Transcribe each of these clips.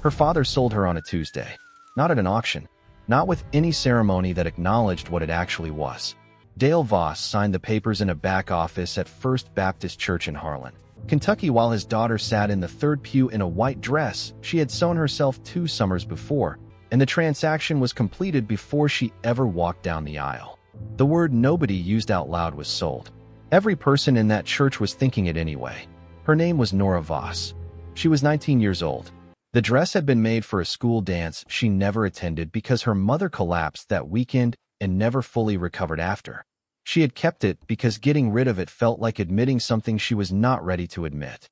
Her father sold her on a Tuesday, not at an auction, not with any ceremony that acknowledged what it actually was. Dale Voss signed the papers in a back office at First Baptist Church in Harlan, Kentucky, while his daughter sat in the third pew in a white dress she had sewn herself 2 summers before, and the transaction was completed before she ever walked down the aisle. The word nobody used out loud was sold. Every person in that church was thinking it anyway. Her name was Nora Voss. She was 19 years old. The dress had been made for a school dance she never attended because her mother collapsed that weekend and never fully recovered after. She had kept it because getting rid of it felt like admitting something she was not ready to admit.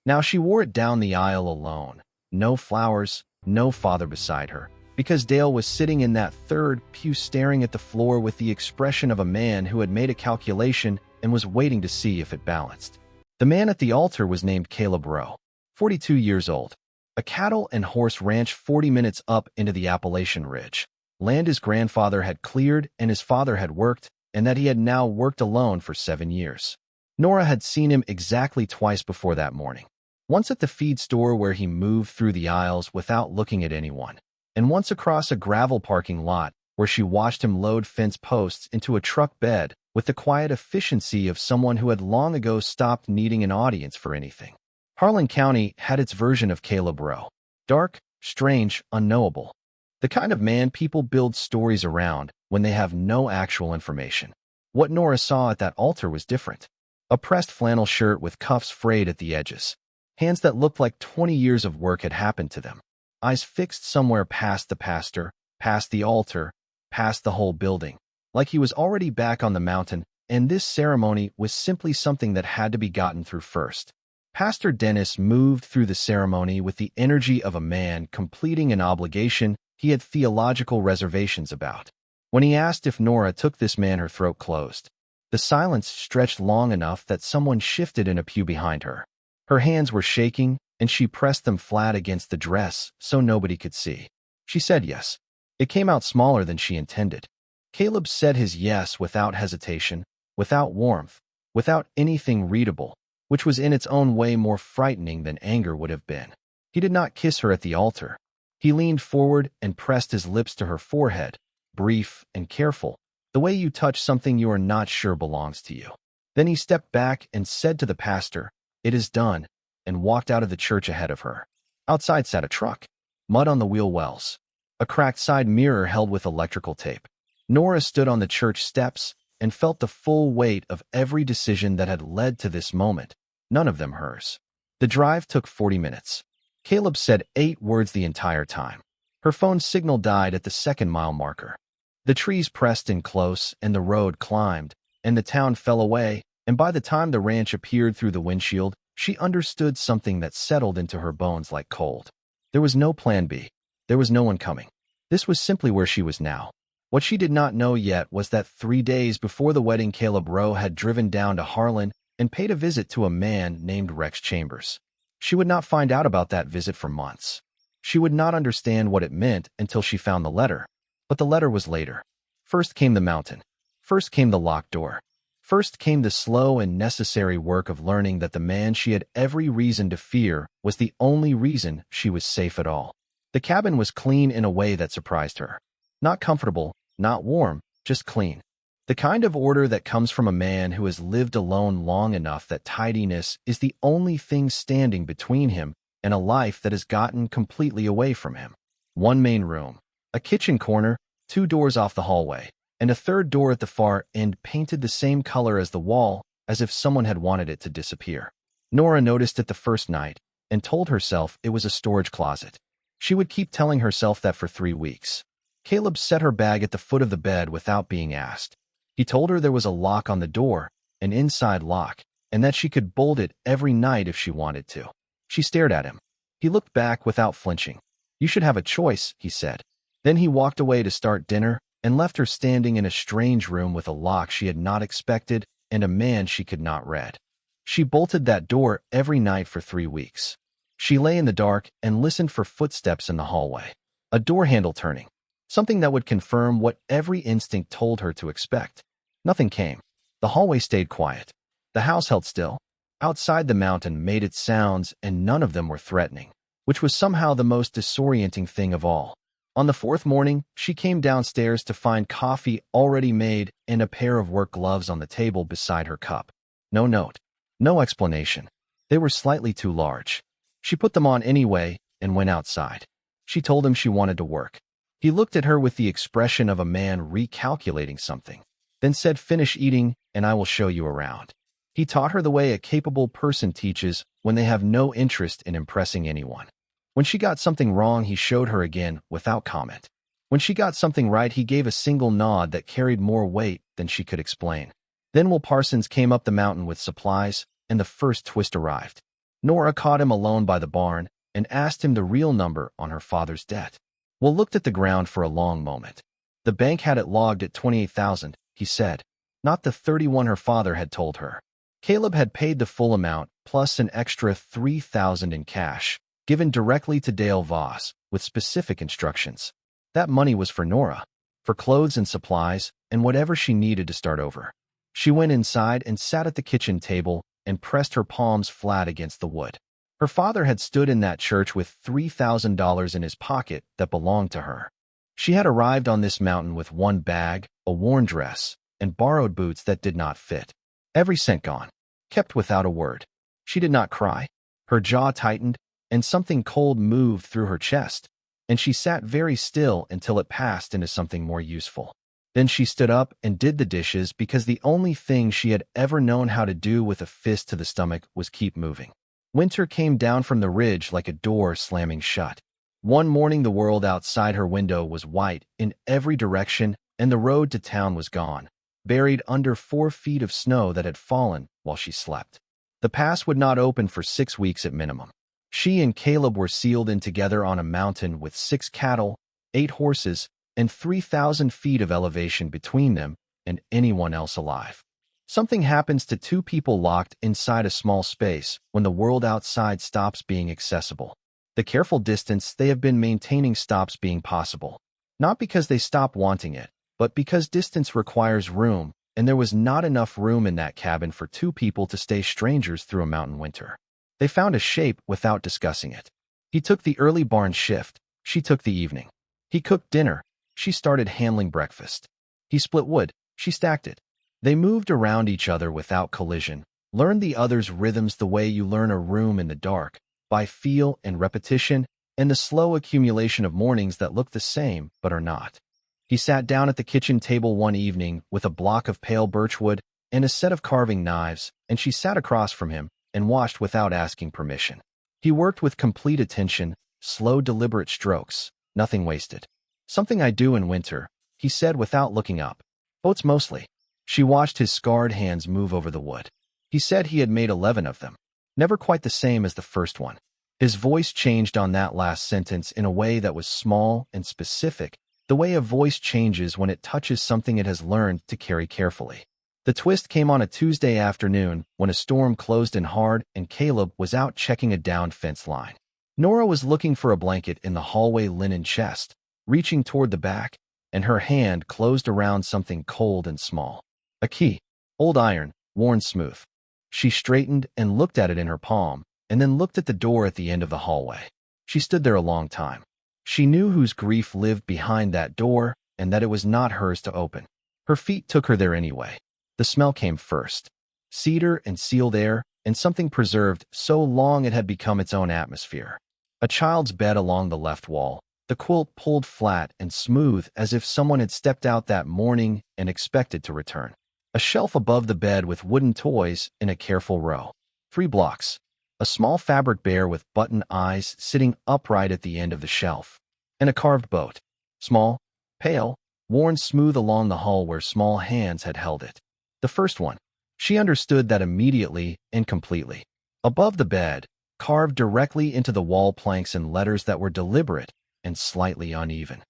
Now she wore it down the aisle alone. No flowers, no father beside her, because Dale was sitting in that third pew staring at the floor with the expression of a man who had made a calculation and was waiting to see if it balanced. The man at the altar was named Caleb Rowe, 42 years old. A cattle and horse ranch 40 minutes up into the Appalachian Ridge, land his grandfather had cleared and his father had worked, and that he had now worked alone for 7 years. Nora had seen him exactly twice before that morning. Once at the feed store where he moved through the aisles without looking at anyone, and once across a gravel parking lot where she watched him load fence posts into a truck bed with the quiet efficiency of someone who had long ago stopped needing an audience for anything. Harlan County had its version of Caleb Rowe. Dark, strange, unknowable. The kind of man people build stories around when they have no actual information. What Nora saw at that altar was different. A pressed flannel shirt with cuffs frayed at the edges. Hands that looked like 20 years of work had happened to them. Eyes fixed somewhere past the pastor, past the altar, past the whole building. Like he was already back on the mountain, and this ceremony was simply something that had to be gotten through first. Pastor Dennis moved through the ceremony with the energy of a man completing an obligation he had theological reservations about. When he asked if Nora took this man, her throat closed. The silence stretched long enough that someone shifted in a pew behind her. Her hands were shaking, and she pressed them flat against the dress so nobody could see. She said yes. It came out smaller than she intended. Caleb said his yes without hesitation, without warmth, without anything readable, which was in its own way more frightening than anger would have been. He did not kiss her at the altar. He leaned forward and pressed his lips to her forehead, brief and careful, the way you touch something you are not sure belongs to you. Then he stepped back and said to the pastor, "It is done," and walked out of the church ahead of her. Outside sat a truck, mud on the wheel wells, a cracked side mirror held with electrical tape. Nora stood on the church steps and felt the full weight of every decision that had led to this moment, none of them hers. The drive took 40 minutes. Caleb said 8 words the entire time. Her phone signal died at the 2nd-mile marker. The trees pressed in close, and the road climbed, and the town fell away, and by the time the ranch appeared through the windshield, she understood something that settled into her bones like cold. There was no plan B. There was no one coming. This was simply where she was now. What she did not know yet was that 3 days before the wedding, Caleb Rowe had driven down to Harlan and paid a visit to a man named Rex Chambers. She would not find out about that visit for months. She would not understand what it meant until she found the letter. But the letter was later. First came the mountain. First came the locked door. First came the slow and necessary work of learning that the man she had every reason to fear was the only reason she was safe at all. The cabin was clean in a way that surprised her. Not comfortable, not warm, just clean. The kind of order that comes from a man who has lived alone long enough that tidiness is the only thing standing between him and a life that has gotten completely away from him. One main room, a kitchen corner, 2 doors off the hallway, and a 3rd door at the far end painted the same color as the wall, as if someone had wanted it to disappear. Nora noticed it the first night and told herself it was a storage closet. She would keep telling herself that for 3 weeks. Caleb set her bag at the foot of the bed without being asked. He told her there was a lock on the door, an inside lock, and that she could bolt it every night if she wanted to. She stared at him. He looked back without flinching. "You should have a choice," he said. Then he walked away to start dinner and left her standing in a strange room with a lock she had not expected and a man she could not read. She bolted that door every night for 3 weeks. She lay in the dark and listened for footsteps in the hallway. A door handle turning. Something that would confirm what every instinct told her to expect. Nothing came. The hallway stayed quiet. The house held still. Outside, the mountain made its sounds, and none of them were threatening. which was somehow the most disorienting thing of all. On the fourth morning, she came downstairs to find coffee already made and a pair of work gloves on the table beside her cup. No note. No explanation. They were slightly too large. She put them on anyway and went outside. She told him she wanted to work. He looked at her with the expression of a man recalculating something, then said, "Finish eating and I will show you around." He taught her the way a capable person teaches when they have no interest in impressing anyone. When she got something wrong, he showed her again without comment. When she got something right, he gave a single nod that carried more weight than she could explain. Then Will Parsons came up the mountain with supplies, and the first twist arrived. Nora caught him alone by the barn and asked him the real number on her father's debt. Will looked at the ground for a long moment. The bank had it logged at $28,000, he said, not the $31,000 her father had told her. Caleb had paid the full amount, plus an extra $3,000 in cash, given directly to Dale Voss, with specific instructions. That money was for Nora, for clothes and supplies, and whatever she needed to start over. She went inside and sat at the kitchen table and pressed her palms flat against the wood. Her father had stood in that church with $3,000 in his pocket that belonged to her. She had arrived on this mountain with one bag, a worn dress, and borrowed boots that did not fit. Every cent gone, kept without a word. She did not cry. Her jaw tightened, and something cold moved through her chest, and she sat very still until it passed into something more useful. Then she stood up and did the dishes because the only thing she had ever known how to do with a fist to the stomach was keep moving. Winter came down from the ridge like a door slamming shut. One morning the world outside her window was white in every direction, and the road to town was gone, buried under 4 feet of snow that had fallen while she slept. The pass would not open for 6 weeks at minimum. She and Caleb were sealed in together on a mountain with 6 cattle, 8 horses, and 3,000 feet of elevation between them and anyone else alive. Something happens to 2 people locked inside a small space when the world outside stops being accessible. The careful distance they have been maintaining stops being possible. Not because they stop wanting it, but because distance requires room, and there was not enough room in that cabin for 2 people to stay strangers through a mountain winter. They found a shape without discussing it. He took the early barn shift. She took the evening. He cooked dinner. She started handling breakfast. He split wood. She stacked it. They moved around each other without collision, learned the other's rhythms the way you learn a room in the dark, by feel and repetition, and the slow accumulation of mornings that look the same but are not. He sat down at the kitchen table one evening with a block of pale birchwood and a set of carving knives, and she sat across from him and watched without asking permission. He worked with complete attention, slow, deliberate strokes, nothing wasted. "Something I do in winter," he said without looking up. "Boats mostly." She watched his scarred hands move over the wood. He said he had made 11 of them. Never quite the same as the first one. His voice changed on that last sentence in a way that was small and specific, the way a voice changes when it touches something it has learned to carry carefully. The twist came on a Tuesday afternoon when a storm closed in hard and Caleb was out checking a downed fence line. Nora was looking for a blanket in the hallway linen chest, reaching toward the back, and her hand closed around something cold and small. A key. Old iron, worn smooth. She straightened and looked at it in her palm, and then looked at the door at the end of the hallway. She stood there a long time. She knew whose grief lived behind that door, and that it was not hers to open. Her feet took her there anyway. The smell came first. Cedar and sealed air, and something preserved so long it had become its own atmosphere. A child's bed along the left wall, the quilt pulled flat and smooth as if someone had stepped out that morning and expected to return. A shelf above the bed with wooden toys in a careful row. 3 blocks. A small fabric bear with button eyes sitting upright at the end of the shelf. And a carved boat. Small, pale, worn smooth along the hull where small hands had held it. The first one. She understood that immediately and completely. Above the bed, carved directly into the wall planks in letters that were deliberate and slightly uneven.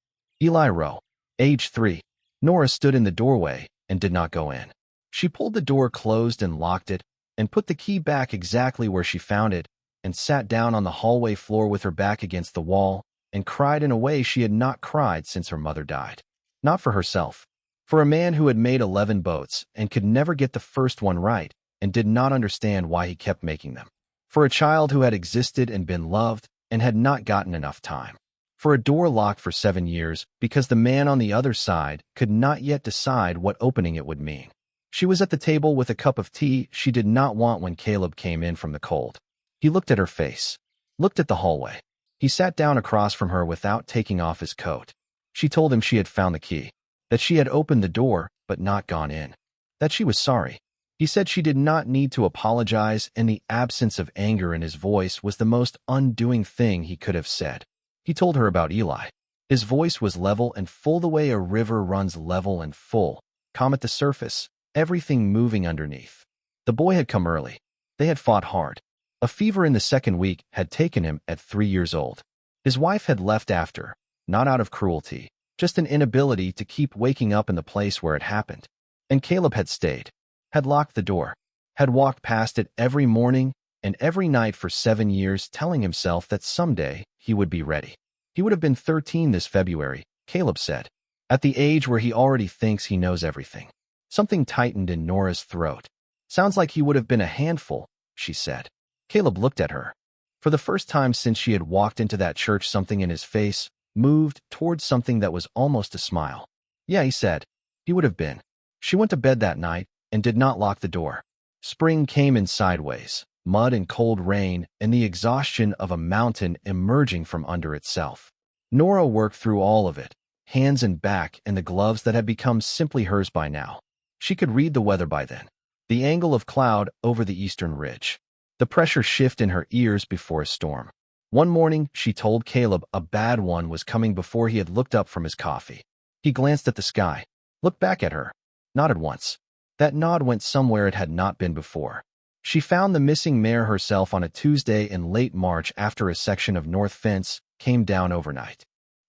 Eli Rowe, age 3. Nora stood in the doorway and did not go in. She pulled the door closed and locked it, and put the key back exactly where she found it, and sat down on the hallway floor with her back against the wall, and cried in a way she had not cried since her mother died. Not for herself. For a man who had made 11 boats and could never get the first one right, and did not understand why he kept making them. For a child who had existed and been loved, and had not gotten enough time. For a door locked for 7 years because the man on the other side could not yet decide what opening it would mean. She was at the table with a cup of tea she did not want when Caleb came in from the cold. He looked at her face, looked at the hallway. He sat down across from her without taking off his coat. She told him she had found the key, that she had opened the door but not gone in, that she was sorry. He said she did not need to apologize, and the absence of anger in his voice was the most undoing thing he could have said. He told her about Eli. His voice was level and full the way a river runs level and full, calm at the surface, everything moving underneath. The boy had come early. They had fought hard. A fever in the second week had taken him at 3 years old. His wife had left after, not out of cruelty, just an inability to keep waking up in the place where it happened. And Caleb had stayed, had locked the door, had walked past it every morning and every night for 7 years, telling himself that someday he would be ready. He would have been 13 this February, Caleb said, at the age where he already thinks he knows everything. Something tightened in Nora's throat. Sounds like he would have been a handful, she said. Caleb looked at her. For the first time since she had walked into that church, something in his face moved towards something that was almost a smile. Yeah, he said, he would have been. She went to bed that night and did not lock the door. Spring came in sideways, mud and cold rain, and the exhaustion of a mountain emerging from under itself. Nora worked through all of it, hands and back in the gloves that had become simply hers by now. She could read the weather by then. The angle of cloud over the eastern ridge. The pressure shift in her ears before a storm. One morning, she told Caleb a bad one was coming before he had looked up from his coffee. He glanced at the sky, looked back at her, nodded once. That nod went somewhere it had not been before. She found the missing mare herself on a Tuesday in late March after a section of north fence came down overnight.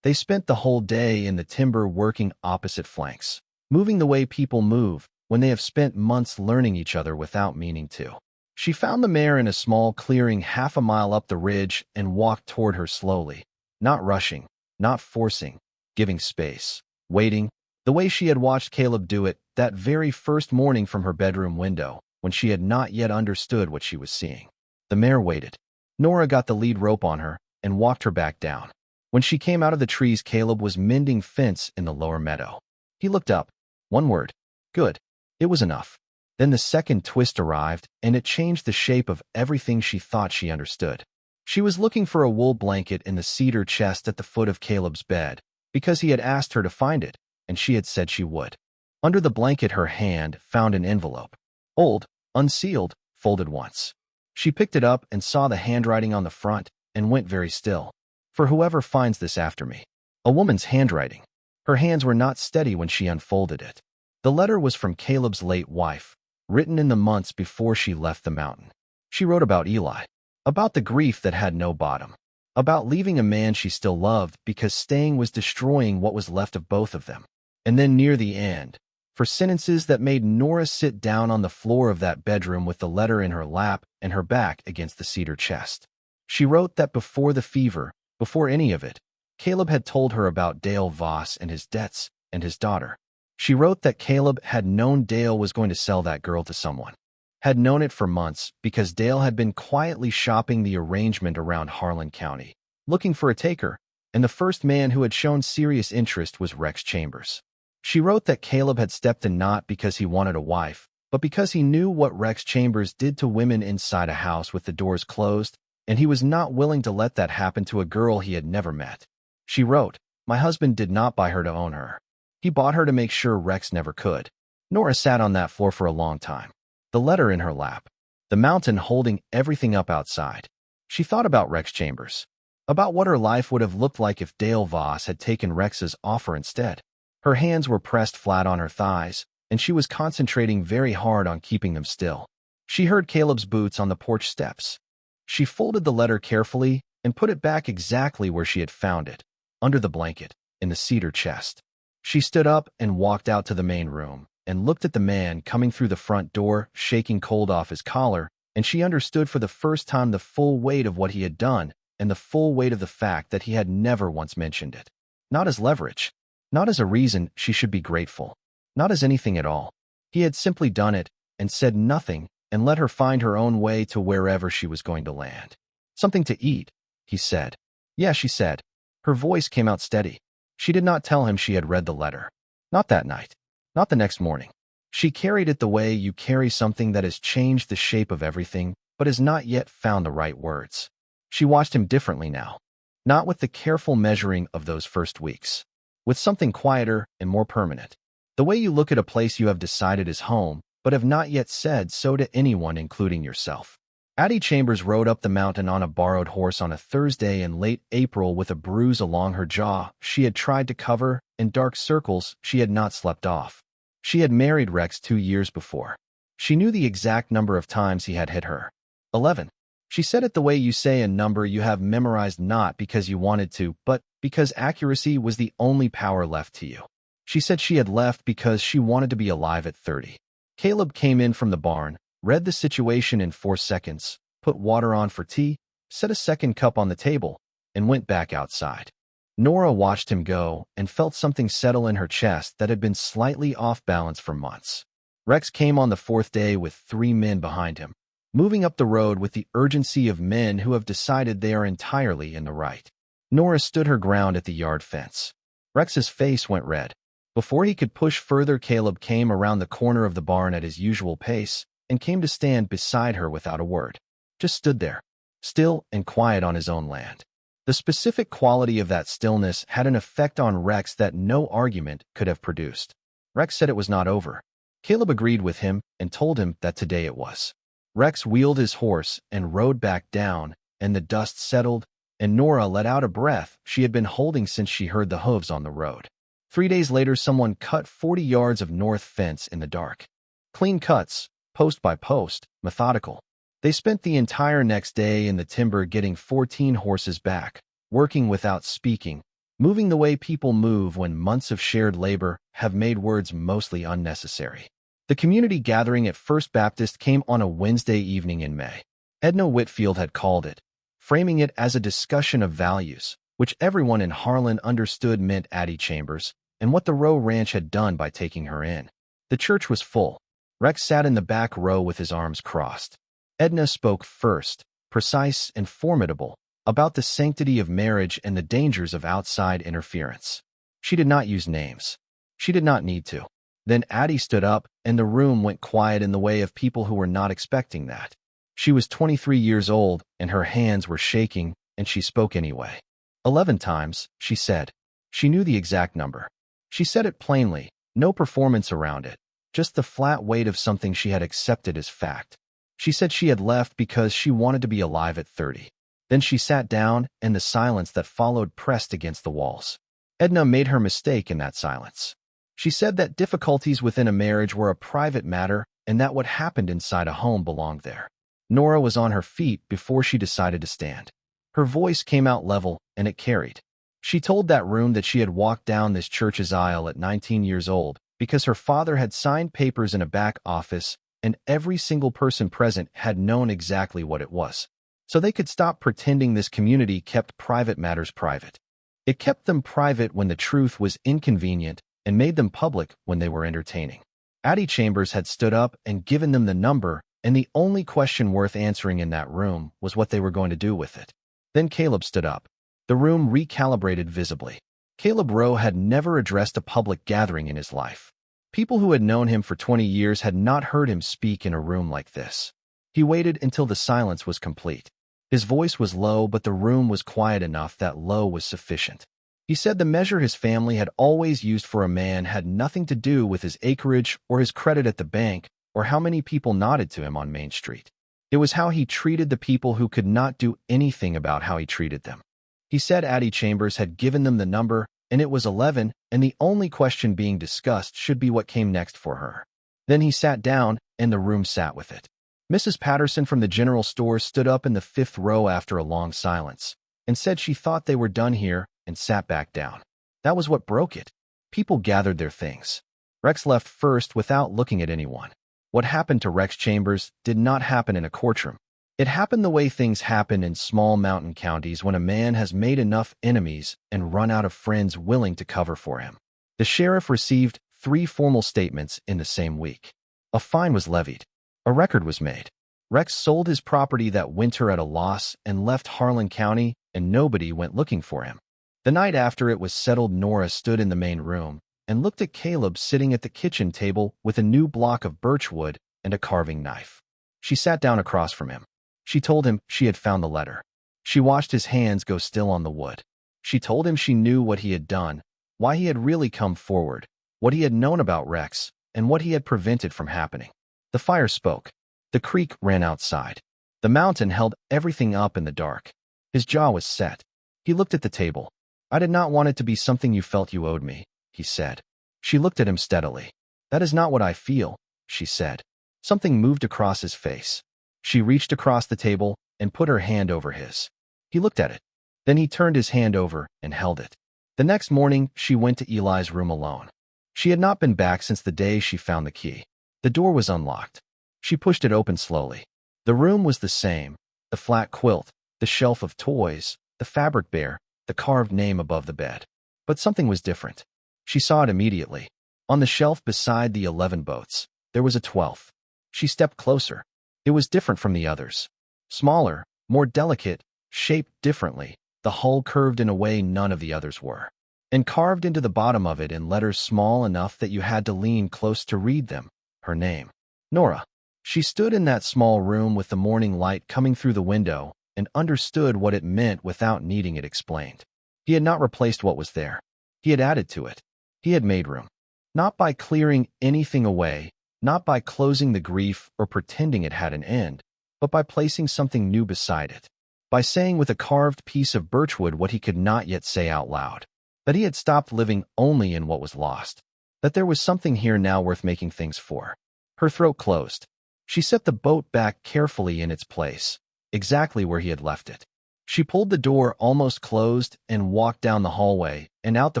They spent the whole day in the timber working opposite flanks, moving the way people move when they have spent months learning each other without meaning to. She found the mare in a small clearing half a mile up the ridge and walked toward her slowly, not rushing, not forcing, giving space, waiting, the way she had watched Caleb do it that very first morning from her bedroom window when she had not yet understood what she was seeing. The mare waited. Nora got the lead rope on her and walked her back down. When she came out of the trees, Caleb was mending fence in the lower meadow. He looked up. One word. Good. It was enough. Then the second twist arrived, and it changed the shape of everything she thought she understood. She was looking for a wool blanket in the cedar chest at the foot of Caleb's bed, because he had asked her to find it, and she had said she would. Under the blanket, her hand found an envelope. Old, unsealed, folded once. She picked it up and saw the handwriting on the front and went very still. For whoever finds this after me. A woman's handwriting. Her hands were not steady when she unfolded it. The letter was from Caleb's late wife, written in the months before she left the mountain. She wrote about Eli, about the grief that had no bottom, about leaving a man she still loved because staying was destroying what was left of both of them. And then near the end, for sentences that made Nora sit down on the floor of that bedroom with the letter in her lap and her back against the cedar chest. She wrote that before the fever, before any of it, Caleb had told her about Dale Voss and his debts and his daughter. She wrote that Caleb had known Dale was going to sell that girl to someone. Had known it for months because Dale had been quietly shopping the arrangement around Harlan County, looking for a taker, and the first man who had shown serious interest was Rex Chambers. She wrote that Caleb had stepped in not because he wanted a wife, but because he knew what Rex Chambers did to women inside a house with the doors closed, and he was not willing to let that happen to a girl he had never met. She wrote, "My husband did not buy her to own her. He bought her to make sure Rex never could." Nora sat on that floor for a long time, the letter in her lap, the mountain holding everything up outside. She thought about Rex Chambers, about what her life would have looked like if Dale Voss had taken Rex's offer instead. Her hands were pressed flat on her thighs, and she was concentrating very hard on keeping them still. She heard Caleb's boots on the porch steps. She folded the letter carefully and put it back exactly where she had found it, under the blanket, in the cedar chest. She stood up and walked out to the main room and looked at the man coming through the front door, shaking cold off his collar, and she understood for the first time the full weight of what he had done and the full weight of the fact that he had never once mentioned it. Not as leverage, not as a reason she should be grateful, not as anything at all. He had simply done it and said nothing and let her find her own way to wherever she was going to land. Something to eat, he said. Yeah, she said. Her voice came out steady. She did not tell him she had read the letter. Not that night. Not the next morning. She carried it the way you carry something that has changed the shape of everything, but has not yet found the right words. She watched him differently now. Not with the careful measuring of those first weeks. With something quieter and more permanent. The way you look at a place you have decided is home, but have not yet said so to anyone, including yourself. Addie Chambers rode up the mountain on a borrowed horse on a Thursday in late April with a bruise along her jaw she had tried to cover, and dark circles she had not slept off. She had married Rex 2 years before. She knew the exact number of times he had hit her. 11. She said it the way you say a number you have memorized, not because you wanted to, but because accuracy was the only power left to you. She said she had left because she wanted to be alive at 30. Caleb came in from the barn, read the situation in 4 seconds, put water on for tea, set a second cup on the table, and went back outside. Nora watched him go and felt something settle in her chest that had been slightly off balance for months. Rex came on the 4th day with 3 men behind him, moving up the road with the urgency of men who have decided they are entirely in the right. Nora stood her ground at the yard fence. Rex's face went red. Before he could push further, Caleb came around the corner of the barn at his usual pace and came to stand beside her without a word. Just stood there, still and quiet on his own land. The specific quality of that stillness had an effect on Rex that no argument could have produced. Rex said it was not over. Caleb agreed with him and told him that today it was. Rex wheeled his horse and rode back down, and the dust settled, and Nora let out a breath she had been holding since she heard the hooves on the road. 3 days later, someone cut 40 yards of north fence in the dark. Clean cuts, post by post, methodical. They spent the entire next day in the timber getting 14 horses back, working without speaking, moving the way people move when months of shared labor have made words mostly unnecessary. The community gathering at First Baptist came on a Wednesday evening in May. Edna Whitfield had called it, framing it as a discussion of values, which everyone in Harlan understood meant Addie Chambers, and what the Rowe Ranch had done by taking her in. The church was full. Rex sat in the back row with his arms crossed. Edna spoke first, precise and formidable, about the sanctity of marriage and the dangers of outside interference. She did not use names. She did not need to. Then Addie stood up, and the room went quiet in the way of people who were not expecting that. She was 23 years old, and her hands were shaking, and she spoke anyway. 11 times, she said. She knew the exact number. She said it plainly, no performance around it, just the flat weight of something she had accepted as fact. She said she had left because she wanted to be alive at 30. Then she sat down, and the silence that followed pressed against the walls. Edna made her mistake in that silence. She said that difficulties within a marriage were a private matter and that what happened inside a home belonged there. Nora was on her feet before she decided to stand. Her voice came out level, and it carried. She told that room that she had walked down this church's aisle at 19 years old because her father had signed papers in a back office, and every single person present had known exactly what it was. So they could stop pretending this community kept private matters private. It kept them private when the truth was inconvenient and made them public when they were entertaining. Addie Chambers had stood up and given them the number, and the only question worth answering in that room was what they were going to do with it. Then Caleb stood up. The room recalibrated visibly. Caleb Rowe had never addressed a public gathering in his life. People who had known him for 20 years had not heard him speak in a room like this. He waited until the silence was complete. His voice was low, but the room was quiet enough that low was sufficient. He said the measure his family had always used for a man had nothing to do with his acreage or his credit at the bank or how many people nodded to him on Main Street. It was how he treated the people who could not do anything about how he treated them. He said Addie Chambers had given them the number, and it was 11, and the only question being discussed should be what came next for her. Then he sat down, and the room sat with it. Mrs. Patterson from the general store stood up in the 5th row after a long silence, and said she thought they were done here, and sat back down. That was what broke it. People gathered their things. Rex left first without looking at anyone. What happened to Rex Chambers did not happen in a courtroom. It happened the way things happen in small mountain counties when a man has made enough enemies and run out of friends willing to cover for him. The sheriff received 3 formal statements in the same week. A fine was levied. A record was made. Rex sold his property that winter at a loss and left Harlan County and nobody went looking for him. The night after it was settled, Nora stood in the main room and looked at Caleb sitting at the kitchen table with a new block of birchwood and a carving knife. She sat down across from him. She told him she had found the letter. She watched his hands go still on the wood. She told him she knew what he had done, why he had really come forward, what he had known about Rex, and what he had prevented from happening. The fire spoke. The creek ran outside. The mountain held everything up in the dark. His jaw was set. He looked at the table. "I did not want it to be something you felt you owed me," he said. She looked at him steadily. "That is not what I feel," she said. Something moved across his face. She reached across the table and put her hand over his. He looked at it. Then he turned his hand over and held it. The next morning, she went to Eli's room alone. She had not been back since the day she found the key. The door was unlocked. She pushed it open slowly. The room was the same. The flat quilt, the shelf of toys, the fabric bare, the carved name above the bed. But something was different. She saw it immediately. On the shelf beside the 11 boats, there was a 12th. She stepped closer. It was different from the others. Smaller, more delicate, shaped differently, the hull curved in a way none of the others were. And carved into the bottom of it in letters small enough that you had to lean close to read them, her name. Nora. She stood in that small room with the morning light coming through the window and understood what it meant without needing it explained. He had not replaced what was there. He had added to it. He had made room. Not by clearing anything away, not by closing the grief or pretending it had an end, but by placing something new beside it. By saying with a carved piece of birchwood what he could not yet say out loud. That he had stopped living only in what was lost. That there was something here now worth making things for. Her throat closed. She set the boat back carefully in its place, exactly where he had left it. She pulled the door almost closed and walked down the hallway and out the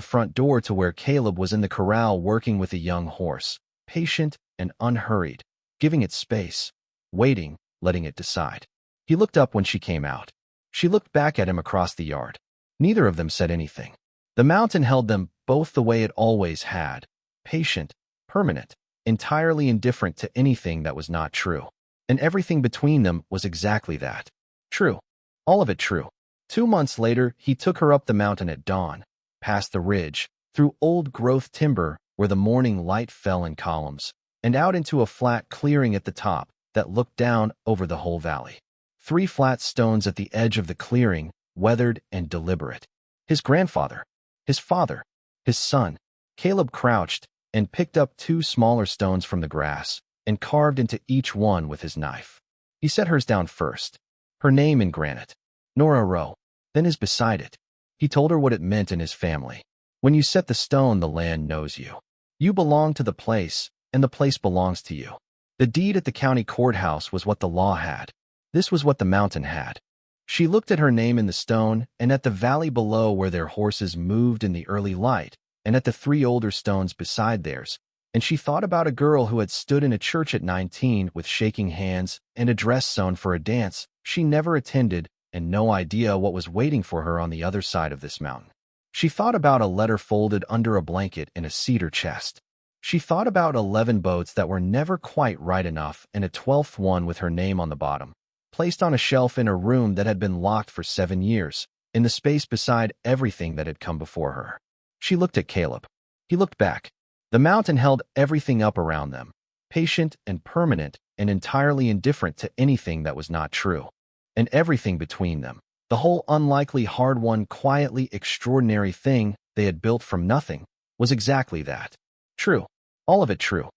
front door to where Caleb was in the corral working with a young horse, patient and unhurried, giving it space, waiting, letting it decide. He looked up when she came out. She looked back at him across the yard. Neither of them said anything. The mountain held them both the way it always had, patient, permanent, entirely indifferent to anything that was not true. And everything between them was exactly that. True. All of it true. 2 months later, he took her up the mountain at dawn, past the ridge, through old-growth timber where the morning light fell in columns, and out into a flat clearing at the top that looked down over the whole valley. 3 flat stones at the edge of the clearing, weathered and deliberate. His grandfather, his father, his son. Caleb crouched and picked up 2 smaller stones from the grass and carved into each one with his knife. He set hers down first, her name in granite, Nora Rowe, then his beside it. He told her what it meant in his family. When you set the stone, the land knows you. You belong to the place, and the place belongs to you. The deed at the county courthouse was what the law had. This was what the mountain had. She looked at her name in the stone and at the valley below where their horses moved in the early light, and at the 3 older stones beside theirs, and she thought about a girl who had stood in a church at 19 with shaking hands and a dress sewn for a dance she never attended and no idea what was waiting for her on the other side of this mountain. She thought about a letter folded under a blanket in a cedar chest. She thought about 11 boats that were never quite right enough and a 12th one with her name on the bottom, placed on a shelf in a room that had been locked for 7 years, in the space beside everything that had come before her. She looked at Caleb. He looked back. The mountain held everything up around them, patient and permanent and entirely indifferent to anything that was not true. And everything between them, the whole unlikely hard-won, quietly extraordinary thing they had built from nothing, was exactly that. True. All of it true.